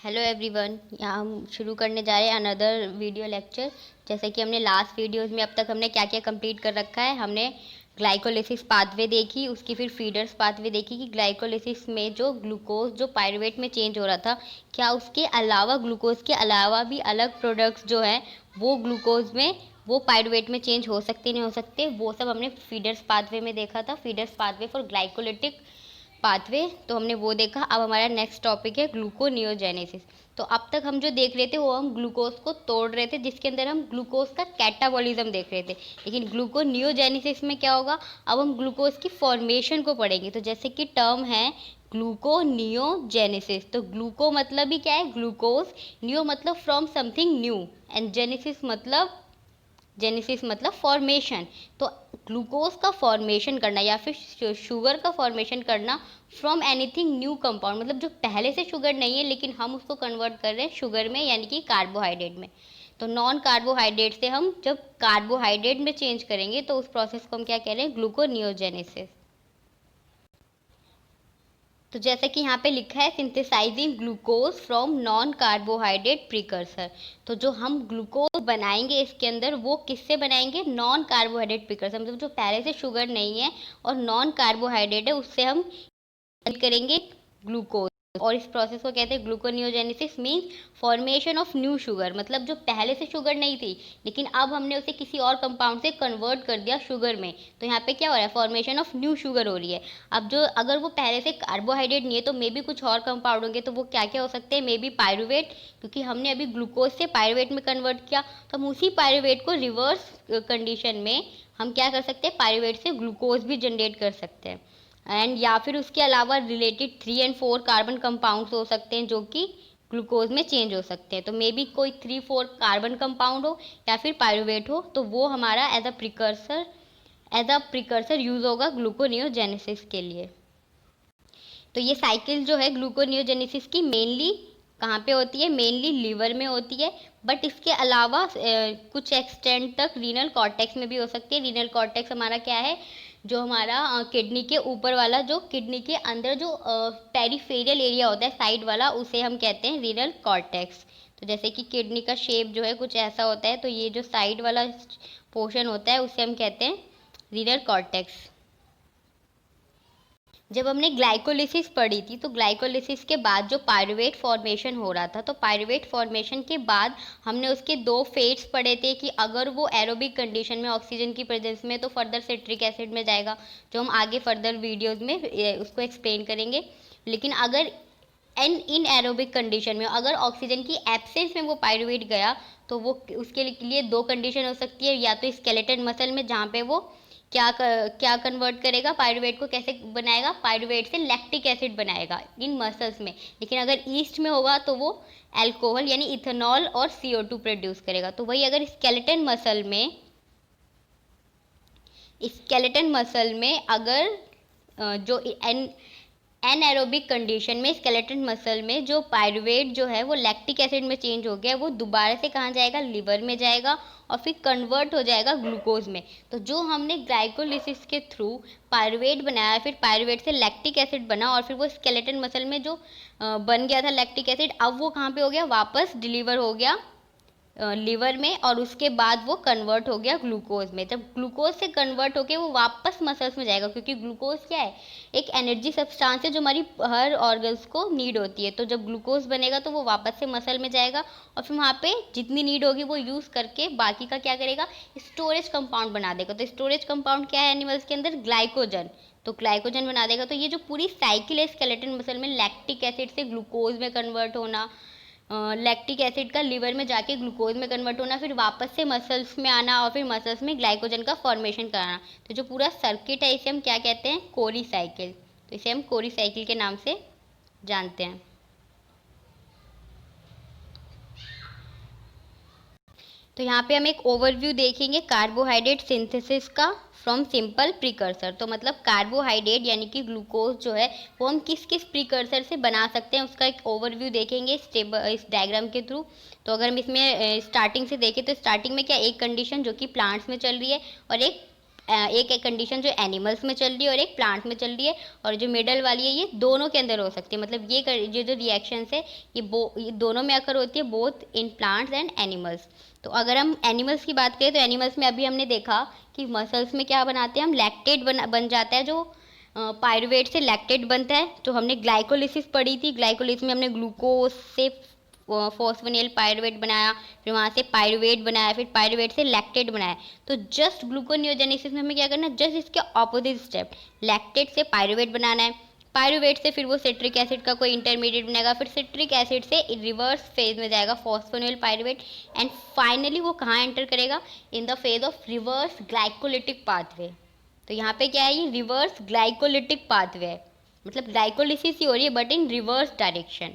Hello everyone, यहाँ हम शुरू करने जा रहे हैं अनदर वीडियो लेक्चर। जैसे कि हमने लास्ट वीडियोस में अब तक हमने क्या क्या कंप्लीट कर रखा है। हमने ग्लाइकोलिसिस पाथवे देखी, उसकी फिर फीडर्स पाथवे देखी कि ग्लाइकोलिसिस में जो ग्लूकोज जो पायरुवेट में चेंज हो रहा था, क्या उसके अलावा ग्लूकोज के अलावा भी अलग प्रोडक्ट्स जो हैं वो ग्लूकोज में वो पायरुवेट में चेंज हो सकते नहीं हो सकते, वो सब हमने फीडर्स पाथवे में देखा था। Feeders pathway for glycolytic pathway, तो हमने वो देखा। अब हमारा नेक्स्ट टॉपिक है ग्लूकोनियोजेनेसिस। तो अब तक हम जो देख रहे थे वो हम ग्लूकोज को तोड़ रहे थे, जिसके अंदर हम ग्लूकोज का कैटाबॉलिज्म देख रहे थे। लेकिन ग्लूकोनियोजेनेसिस में क्या होगा, अब हम ग्लूकोज की फॉर्मेशन को पढ़ेंगे। तो जैसे कि टर्म है ग्लूकोनियोजेनेसिस, तो ग्लूको मतलब ही क्या है, ग्लूकोज। नियो मतलब from something new, and genesis मतलब फॉर्मेशन। तो ग्लूकोज का फॉर्मेशन करना या फिर शुगर का फॉर्मेशन करना फ्रॉम एनीथिंग न्यू कंपाउंड, मतलब जो पहले से शुगर नहीं है लेकिन हम उसको कन्वर्ट कर रहे हैं शुगर में, यानी कि कार्बोहाइड्रेट में। तो नॉन कार्बोहाइड्रेट से हम जब कार्बोहाइड्रेट में चेंज करेंगे तो उस प्रोसेस को हम क्या कह रहे हैं, ग्लूकोनियोजेनेसिस। तो जैसे कि यहाँ पे लिखा है synthesising glucose from non carbohydrate precursor. तो जो हम ग्लूकोज बनाएंगे इसके अंदर, वो किससे बनाएंगे, नॉन कार्बोहाइड्रेट प्रिकर्सर, मतलब जो पहले से शुगर नहीं है और नॉन कार्बोहाइड्रेट है, उससे हम करेंगे ग्लूकोज। और इस प्रोसेस को कहते हैं gluconeogenesis, means formation of new sugar, मतलब जो पहले से शुगर नहीं थी लेकिन अब हमने उसे किसी और कंपाउंड से कन्वर्ट कर दिया शुगर में, तो यहाँ पे क्या हो रहा है, फॉर्मेशन ऑफ न्यू शुगर हो रही है। अब जो अगर वो पहले से कार्बोहाइड्रेट नहीं है तो मे बी कुछ और कंपाउंड होंगे, तो वो क्या क्या हो सकते हैं, मे बी पायरुवेट, क्योंकि हमने अभी ग्लूकोज से पायरुवेट में कन्वर्ट किया, तो हम उसी पायरुवेट को रिवर्स कंडीशन में हम क्या कर सकते हैं, पायरुवेट से ग्लूकोज भी जनरेट कर सकते हैं। एंड या फिर उसके अलावा रिलेटेड 3 और 4 कार्बन कंपाउंड्स हो सकते हैं जो कि ग्लूकोज में चेंज हो सकते हैं। तो मे बी कोई 3-4 कार्बन कंपाउंड हो या फिर पायरुवेट हो, तो वो हमारा एज अ प्रिकर्सर यूज होगा ग्लूकोनियोजेनेसिस के लिए। तो ये साइकिल जो है ग्लूकोनियोजेनेसिस की मेनली कहाँ पे होती है, मेनली लीवर में होती है, बट इसके अलावा कुछ एक्सटेंट तक रीनल कॉर्टेक्स में भी हो सकती है। रीनल कॉर्टेक्स हमारा क्या है, जो हमारा किडनी के ऊपर वाला, जो किडनी के अंदर जो पेरिफेरियल एरिया होता है साइड वाला, उसे हम कहते हैं रीनल कॉर्टेक्स। तो जैसे कि किडनी का शेप जो है कुछ ऐसा होता है, तो ये जो साइड वाला पोर्शन होता है उसे हम कहते हैं रीनल कॉर्टेक्स। जब हमने ग्लाइकोलिसिस पढ़ी थी तो ग्लाइकोलिसिस के बाद जो पायरुवेट फॉर्मेशन हो रहा था, तो पायरुवेट फॉर्मेशन के बाद हमने उसके 2 फेट्स पढ़े थे कि अगर वो एरोबिक कंडीशन में ऑक्सीजन की प्रेजेंस में तो फर्दर सिट्रिक एसिड में जाएगा, जो हम आगे फर्दर वीडियोस में उसको एक्सप्लेन करेंगे। लेकिन अगर इन एरोबिक कंडीशन में अगर ऑक्सीजन की एब्सेंस में वो पायरुवेट गया, तो वो उसके लिए 2 कंडीशन हो सकती है, या तो स्केलेटन मसल में जहाँ पे वो क्या कन्वर्ट करेगा, पायरुवेट को कैसे बनाएगा, पायरुवेट से लैक्टिक एसिड बनाएगा इन मसल्स में। लेकिन अगर ईस्ट में होगा तो वो अल्कोहल यानी इथेनॉल और CO2 प्रोड्यूस करेगा। तो वही अगर स्केलेटन मसल में अगर जो एनएरोबिक कंडीशन में स्केलेटन मसल में जो पायरुवेट जो है वो लैक्टिक एसिड में चेंज हो गया, वो दोबारा से कहाँ जाएगा, लिवर में जाएगा और फिर कन्वर्ट हो जाएगा ग्लूकोज में। तो जो हमने ग्लाइकोलिसिस के थ्रू पायरुवेट बनाया, फिर पायरुवेट से लैक्टिक एसिड बना और फिर वो स्केलेटन मसल में जो बन गया था लैक्टिक एसिड, अब वो कहाँ पे हो गया, वापस डिलीवर हो गया लिवर में, और उसके बाद वो कन्वर्ट हो गया ग्लूकोज में। जब ग्लूकोज से कन्वर्ट होके वो वापस मसल्स में जाएगा, क्योंकि ग्लूकोज क्या है, एक एनर्जी सब्सटेंस है जो हमारी हर ऑर्गन्स को नीड होती है। तो जब ग्लूकोज बनेगा तो वो वापस से मसल में जाएगा और फिर वहाँ पे जितनी नीड होगी वो यूज़ करके बाकी का क्या करेगा, स्टोरेज कंपाउंड बना देगा। तो स्टोरेज कंपाउंड क्या है एनिमल्स के अंदर, ग्लाइकोजन। तो ग्लाइकोजन बना देगा। तो ये जो पूरी साइकिल है स्केलेटन मसल में लैक्टिक एसिड से ग्लूकोज में कन्वर्ट होना, लैक्टिक एसिड का लिवर में जाके ग्लूकोज में कन्वर्ट होना, फिर वापस से मसल्स में आना और फिर मसल्स में ग्लाइकोजन का फॉर्मेशन कराना, तो जो पूरा सर्किट है इसे हम क्या कहते हैं, कोरी साइकिल। तो इसे हम कोरी साइकिल के नाम से जानते हैं। तो यहाँ पे हम एक ओवरव्यू देखेंगे कार्बोहाइड्रेट सिंथेसिस का फ्रॉम सिंपल प्रिकर्सर। तो मतलब कार्बोहाइड्रेट यानी कि ग्लूकोज जो है वो हम किस किस प्रिकर्सर से बना सकते हैं, उसका एक ओवरव्यू देखेंगे इस डायग्राम के थ्रू। तो अगर हम इसमें स्टार्टिंग से देखें तो स्टार्टिंग में क्या, एक कंडीशन जो कि प्लांट्स में चल रही है और एक एक कंडीशन जो एनिमल्स में चल रही है और एक प्लांट में चल रही है, और जो मिडल वाली है ये दोनों के अंदर हो सकती है। मतलब ये जो रिएक्शंस है ये दोनों में अकर होती है, both in plants and animals. तो अगर हम एनिमल्स की बात करें तो एनिमल्स में अभी हमने देखा कि मसल्स में क्या बनाते हैं हम, लैक्टेट बन जाता है, जो पायरुवेट से लैक्टेट बनता है। तो हमने ग्लाइकोलिसिस पढ़ी थी, ग्लाइकोलिसिस में हमने ग्लूकोज से फॉस्फोनिल पायरुवेट बनाया, फिर वहाँ से पायरुवेट बनाया, फिर पायरुवेट से लैक्टेट बनाया। तो जस्ट ग्लूकोनियोजेनेसिस में हमें क्या करना है, जस्ट इसके ऑपोजिट स्टेप, लैक्टेट से पायरुवेट बनाना है, पायरुवेट से फिर वो सिट्रिक एसिड का कोई इंटरमीडिएट बनेगा, फिर सिट्रिक एसिड से रिवर्स फेज में जाएगा फॉस्फोनिल पायरुवेट, एंड फाइनली वो कहाँ एंटर करेगा, in the phase of reverse glycolytic pathway. तो यहाँ पे क्या है, ये रिवर्स ग्लाइकोलिटिक पाथवे है, मतलब ग्लाइकोलिसिस ही हो रही है बट इन रिवर्स डायरेक्शन।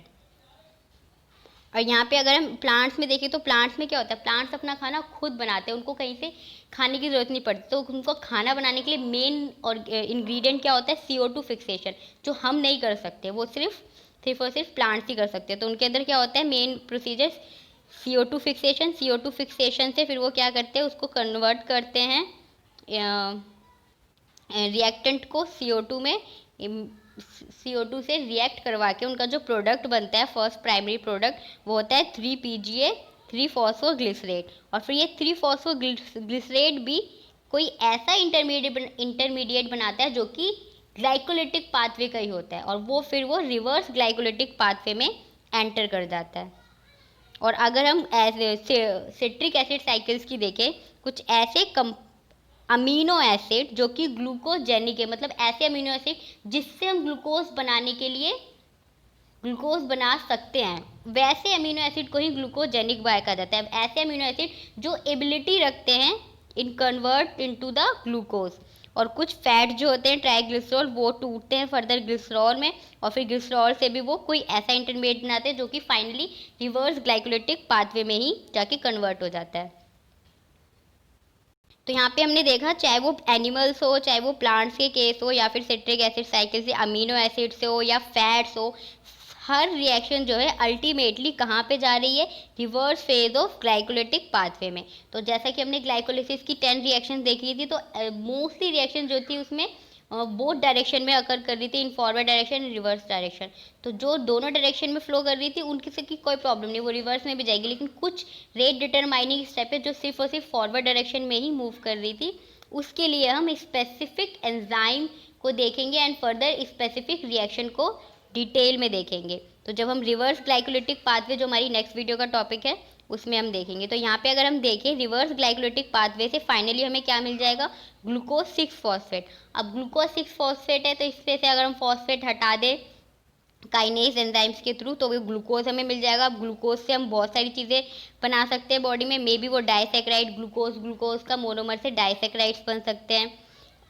और यहाँ पे अगर हम प्लांट्स में देखें तो प्लांट्स में क्या होता है, प्लांट्स अपना खाना खुद बनाते हैं, उनको कहीं से खाने की ज़रूरत नहीं पड़ती। तो उनको खाना बनाने के लिए मेन और इंग्रेडिएंट क्या होता है, CO2 फिक्सेशन, जो हम नहीं कर सकते, वो सिर्फ और सिर्फ प्लांट्स ही कर सकते हैं। तो उनके अंदर क्या होता है, main procedure CO2 fixation. CO2 fixation से फिर वो क्या करते हैं, उसको कन्वर्ट करते हैं रिएक्टेंट को CO2 में, CO2 से रिएक्ट करवा के उनका जो प्रोडक्ट बनता है, फर्स्ट प्राइमरी प्रोडक्ट, वो होता है 3PGA 3-फॉस्फोग्लिसरेट। और फिर ये 3-फॉस्फोग्लिसरेट भी कोई ऐसा इंटरमीडिएट बनाता है जो कि ग्लाइकोलिटिक पाथवे का ही होता है, और वो फिर वो रिवर्स ग्लाइकोलिटिक पाथवे में एंटर कर जाता है। और अगर हम सिट्रिक एसिड साइकिल्स की देखें, कुछ ऐसे अमीनो एसिड जो कि ग्लूकोजेनिक है, मतलब ऐसे अमीनो एसिड जिससे हम ग्लूकोज बनाने के लिए ग्लूकोज बना सकते हैं, वैसे अमीनो एसिड को ही ग्लूकोजेनिक कहा जाता है। ऐसे अमीनो एसिड जो एबिलिटी रखते हैं इन कन्वर्ट इनटू द ग्लूकोज। और कुछ फैट जो होते हैं ट्राइग्लिसरॉल, वो टूटते हैं फर्दर ग्लिसरॉल में, और फिर ग्लिसरॉल से भी वो कोई ऐसा इंटरमीडिएट बनाते हैं जो कि फाइनली रिवर्स ग्लाइकोलिटिक पाथवे में ही जाके कन्वर्ट हो जाता है। तो यहाँ पे हमने देखा, चाहे वो एनिमल्स हो, चाहे वो प्लांट्स के केस हो, या फिर सिट्रिक एसिड साइकिल से अमीनो एसिड से हो, या फैट्स हो, हर रिएक्शन जो है अल्टीमेटली कहाँ पे जा रही है, reverse phase of glycolytic pathway में। तो जैसा कि हमने ग्लाइकोलिसिस की 10 रिएक्शन देखी थी, तो मोस्टली रिएक्शन जो थी उसमें बोथ डायरेक्शन में अकर कर रही थी, in forward direction and reverse direction. तो जो दोनों डायरेक्शन में फ्लो कर रही थी उनकी से की कोई प्रॉब्लम नहीं, वो रिवर्स में भी जाएगी। लेकिन कुछ रेट डिटरमाइनिंग स्टेप है जो सिर्फ और सिर्फ फॉरवर्ड डायरेक्शन में ही मूव कर रही थी, उसके लिए हम स्पेसिफिक एंजाइम को देखेंगे एंड फर्दर स्पेसिफिक रिएक्शन को डिटेल में देखेंगे। तो जब हम रिवर्स ग्लाइकोलिटिक पाथवे, जो हमारी नेक्स्ट वीडियो का टॉपिक है, उसमें हम देखेंगे। तो यहाँ पे अगर हम देखें रिवर्स ग्लाइकोलिटिक पाथवे से फाइनली हमें क्या मिल जाएगा, ग्लूकोज 6-फॉस्फेट। अब ग्लूकोज 6-फॉस्फेट है, तो इसमें से अगर हम फॉस्फेट हटा दें काइनेज एंजाइम्स के थ्रू, तो वो ग्लूकोज हमें मिल जाएगा। अब ग्लूकोज से हम बहुत सारी चीज़ें बना सकते हैं बॉडी में, मे बी वो डाइसेक्राइड, ग्लूकोज का मोनोमर से डाइसेक्राइड्स बन सकते हैं।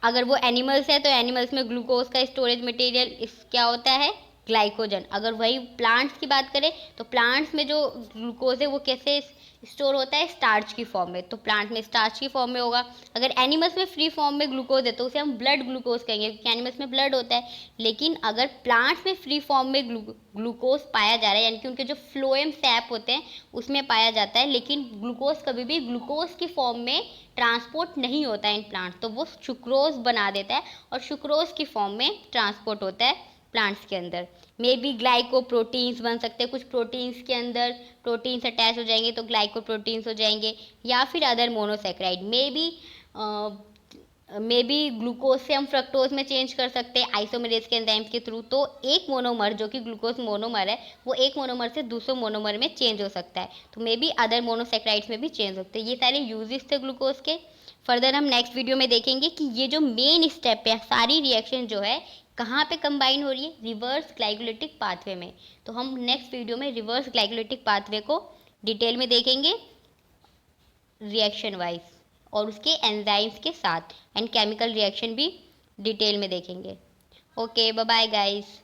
अगर वो एनिमल्स है तो एनिमल्स में ग्लूकोज का स्टोरेज मटेरियल क्या होता है, ग्लाइकोजन। अगर वही प्लांट्स की बात करें तो प्लांट्स में जो ग्लूकोज है वो कैसे स्टोर होता है, स्टार्च की फॉर्म में। तो प्लांट में स्टार्च की फॉर्म में होगा। अगर एनिमल्स में फ्री फॉर्म में ग्लूकोज है तो उसे हम ब्लड ग्लूकोज कहेंगे, क्योंकि एनिमल्स में ब्लड होता है। लेकिन अगर प्लांट्स में फ्री फॉर्म में ग्लूकोज पाया जा रहा है, यानी कि उनके जो फ्लोएम सैप होते हैं उसमें पाया जाता है, लेकिन ग्लूकोज कभी भी ग्लूकोज की फॉर्म में ट्रांसपोर्ट नहीं होता है इन प्लांट्स, तो वो सुक्रोज बना देता है और सुक्रोज की फॉर्म में ट्रांसपोर्ट होता है प्लांट्स के अंदर। मे बी ग्लाइकोप्रोटीन्स बन सकते हैं, कुछ प्रोटीन्स के अंदर प्रोटीन्स अटैच हो जाएंगे तो ग्लाइकोप्रोटीन्स हो जाएंगे, या फिर other monosaccharide. May be glucose से हम फ्रक्टोज में चेंज कर सकते हैं आइसोमेरेज के एंजाइम्स के थ्रू। तो एक मोनोमर जो कि ग्लूकोज मोनोमर है, वो एक मोनोमर से दूसरे मोनोमर में चेंज हो सकता है। तो मे बी अदर मोनोसेक्राइड्स में भी चेंज हो सकते हैं। ये सारे यूजेस थे ग्लूकोज के। फर्दर हम नेक्स्ट वीडियो में देखेंगे कि ये जो मेन स्टेप है, सारी रिएक्शन जो है कहाँ पे कंबाइन हो रही है, रिवर्स ग्लाइकोलिटिक पाथवे में। तो हम नेक्स्ट वीडियो में रिवर्स ग्लाइकोलिटिक पाथवे को डिटेल में देखेंगे रिएक्शन वाइज, और उसके एंजाइम्स के साथ, एंड केमिकल रिएक्शन भी डिटेल में देखेंगे। Okay, bye bye guys.